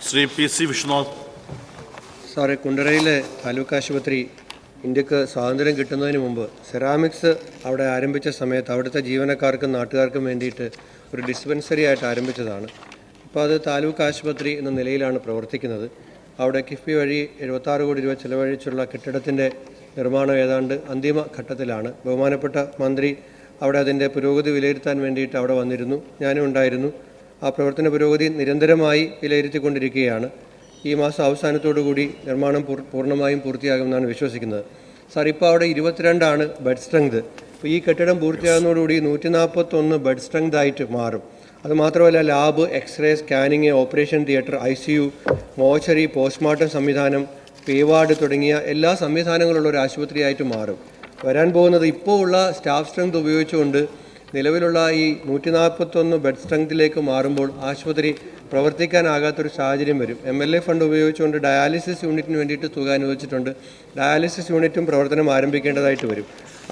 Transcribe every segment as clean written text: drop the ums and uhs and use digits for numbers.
Shri PC Vishwanath. സാറേ, കുണ്ടറയിലെ താലൂക്ക് ആശുപത്രി ഇന്ത്യക്ക് സ്വാതന്ത്ര്യം കിട്ടുന്നതിന് മുമ്പ് സെറാമിക്സ് അവിടെ ആരംഭിച്ച സമയത്ത് അവിടുത്തെ ജീവനക്കാർക്കും നാട്ടുകാർക്കും വേണ്ടിയിട്ട് ഒരു ഡിസ്പെൻസറി ആയിട്ട് ആരംഭിച്ചതാണ്. ഇപ്പോൾ അത് താലൂക്ക് ആശുപത്രി എന്ന നിലയിലാണ് പ്രവർത്തിക്കുന്നത്. അവിടെ കിഫ്ബി വഴി 76 കോടി രൂപ ചെലവഴിച്ചുള്ള കെട്ടിടത്തിൻ്റെ നിർമ്മാണം ഏതാണ്ട് അന്തിമ ഘട്ടത്തിലാണ്. ബഹുമാനപ്പെട്ട മന്ത്രി അവിടെ അതിൻ്റെ പുരോഗതി വിലയിരുത്താൻ വേണ്ടിയിട്ട് അവിടെ വന്നിരുന്നു. ഞാനും ഉണ്ടായിരുന്നു. ആ പ്രവർത്തന പുരോഗതി നിരന്തരമായി വിലയിരുത്തിക്കൊണ്ടിരിക്കുകയാണ്. ഈ മാസം അവസാനത്തോടുകൂടി നിർമ്മാണം പൂർണ്ണമായും പൂർത്തിയാകുമെന്നാണ് വിശ്വസിക്കുന്നത്. സാർ, ഇപ്പോൾ അവിടെ 22 ബെഡ് സ്ട്രെങ്ത്. ഇപ്പോൾ ഈ കെട്ടിടം പൂർത്തിയാകുന്നതോടുകൂടി 141 ബെഡ് സ്ട്രെങ്ത് ആയിട്ട് മാറും. അതുമാത്രമല്ല, lab, x-ray, scanning, operation theatre, ICU, mortuary, postmortem സംവിധാനം, പേ വാർഡ് തുടങ്ങിയ എല്ലാ സംവിധാനങ്ങളുള്ള ഒരു ആശുപത്രിയായിട്ട് മാറും. വരാൻ പോകുന്നത് ഇപ്പോൾ ഉള്ള സ്റ്റാഫ് സ്ട്രെങ്ത് ഉപയോഗിച്ചുകൊണ്ട് നിലവിലുള്ള ഈ 141 ബെഡ് സ്ട്രെങ്ത്തിലേക്ക് മാറുമ്പോൾ ആശുപത്രി പ്രവർത്തിക്കാനാകാത്തൊരു സാഹചര്യം വരും. MLA ഫണ്ട് ഉപയോഗിച്ചുകൊണ്ട് ഡയാലിസിസ് യൂണിറ്റിന് വേണ്ടിയിട്ട് തുക അനുവദിച്ചിട്ടുണ്ട്. ഡയാലിസിസ് യൂണിറ്റും പ്രവർത്തനം ആരംഭിക്കേണ്ടതായിട്ട് വരും.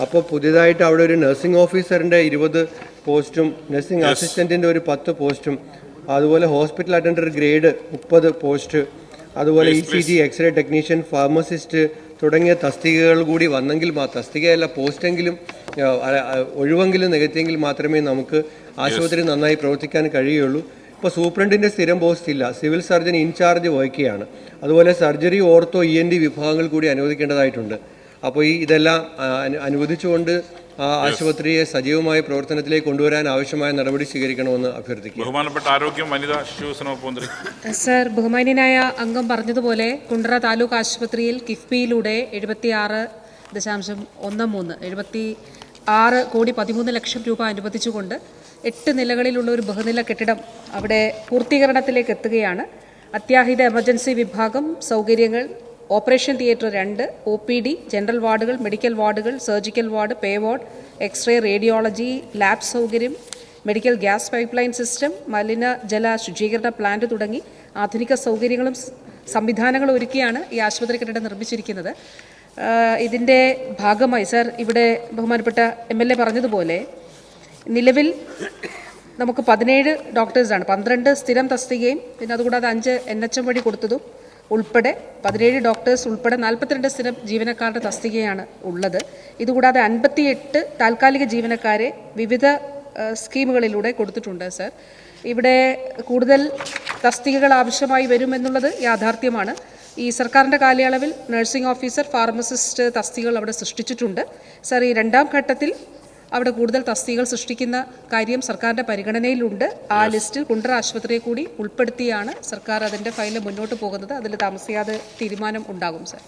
അപ്പോൾ പുതിയതായിട്ട് അവിടെ ഒരു നഴ്സിംഗ് ഓഫീസറിൻ്റെ 20 പോസ്റ്റും നഴ്സിംഗ് അസിസ്റ്റൻറ്റിൻ്റെ ഒരു 10 പോസ്റ്റും, അതുപോലെ ഹോസ്പിറ്റൽ അറ്റൻഡർ ഗ്രേഡ് 30 പോസ്റ്റ്, അതുപോലെ ECG, എക്സ്റേ ടെക്നീഷ്യൻ, ഫാർമസിസ്റ്റ് തുടങ്ങിയ തസ്തികകൾ കൂടി വന്നെങ്കിൽ തസ്തികയല്ല പോസ്റ്റെങ്കിലും ഒഴിവെങ്കിലും നികത്തിയെങ്കിൽ മാത്രമേ നമുക്ക് ആശുപത്രി നന്നായി പ്രവർത്തിക്കാൻ കഴിയുള്ളൂ. ഇപ്പോൾ സൂപ്രണ്ടിൻ്റെ സ്ഥിരം പോസ്റ്റ് ഇല്ല. സിവിൽ സർജൻ ഇൻചാർജ് വഹിക്കുകയാണ്. അതുപോലെ സർജറി, ഓർത്തോ, ENT വിഭാഗങ്ങൾ കൂടി അനുവദിക്കേണ്ടതായിട്ടുണ്ട്. അപ്പോൾ ഇതെല്ലാം അനുവദിച്ചുകൊണ്ട് ആ ആശുപത്രിയെ സജീവമായ പ്രവർത്തനത്തിലേക്ക് കൊണ്ടുവരാൻ ആവശ്യമായ നടപടി സ്വീകരിക്കണമെന്ന് അഭ്യർത്ഥിക്കുന്നു. ബഹുമാനപ്പെട്ട ആരോഗ്യം, വനിതാ ശിശു വികസന മന്ത്രി. സർ, ബഹുമാന്യനായ അംഗം പറഞ്ഞതുപോലെ കുണ്ടറ താലൂക്ക് ആശുപത്രിയിൽ കിഫ്ബിയിലൂടെ 76 കോടി 13 ലക്ഷം രൂപ അനുവദിച്ചുകൊണ്ട് 8 നിലകളിലുള്ള ഒരു ബഹുനില കെട്ടിടം അവിടെ പൂർത്തീകരണത്തിലേക്ക് എത്തുകയാണ്. അത്യാഹിത എമർജൻസി വിഭാഗം സൗകര്യങ്ങൾ, ഓപ്പറേഷൻ തിയേറ്റർ 2, OPD, ജനറൽ വാർഡുകൾ, മെഡിക്കൽ വാർഡുകൾ, surgical ward, pay ward, x-ray, radiology, lab സൗകര്യം, medical gas pipe line system, മലിനജല ശുചീകരണ പ്ലാന്റ് തുടങ്ങി ആധുനിക സൗകര്യങ്ങളും സംവിധാനങ്ങളും ഒരുക്കിയാണ് ഈ ആശുപത്രി കെട്ടിടം നിർമ്മിച്ചിരിക്കുന്നത്. ഇതിൻ്റെ ഭാഗമായി സർ, ഇവിടെ ബഹുമാനപ്പെട്ട MLA പറഞ്ഞതുപോലെ നിലവിൽ നമുക്ക് 17 ഡോക്ടേഴ്സാണ്, 12 സ്ഥിരം തസ്തികയും പിന്നെ അതുകൂടാതെ 5 NHM വഴി കൊടുത്തതും ഉൾപ്പെടെ 17 ഡോക്ടേഴ്സ് ഉൾപ്പെടെ 42 സ്ഥിരം ജീവനക്കാരുടെ തസ്തികയാണ് ഉള്ളത്. ഇതുകൂടാതെ 58 താൽക്കാലിക ജീവനക്കാരെ വിവിധ സ്കീമുകളിലൂടെ കൊടുത്തിട്ടുണ്ട്. സർ, ഇവിടെ കൂടുതൽ തസ്തികകൾ ആവശ്യമായി വരുമെന്നുള്ളത് യാഥാർത്ഥ്യമാണ്. ഈ സർക്കാരിൻ്റെ കാലയളവിൽ നഴ്സിംഗ് ഓഫീസർ, ഫാർമസിസ്റ്റ് തസ്തികകൾ അവിടെ സൃഷ്ടിച്ചിട്ടുണ്ട്. സർ, ഈ 2ാം ഘട്ടത്തിൽ അവിടെ കൂടുതൽ തസ്തികകൾ സൃഷ്ടിക്കുന്ന കാര്യം സർക്കാരിൻ്റെ പരിഗണനയിലുണ്ട്. ആ ലിസ്റ്റിൽ കുണ്ടറ ആശുപത്രിയെ കൂടി ഉൾപ്പെടുത്തിയാണ് സർക്കാർ അതിൻ്റെ ഫയലിൽ മുന്നോട്ട് പോകുന്നത്. അതിൽ താമസിയാതെ തീരുമാനം ഉണ്ടാകും. സർ.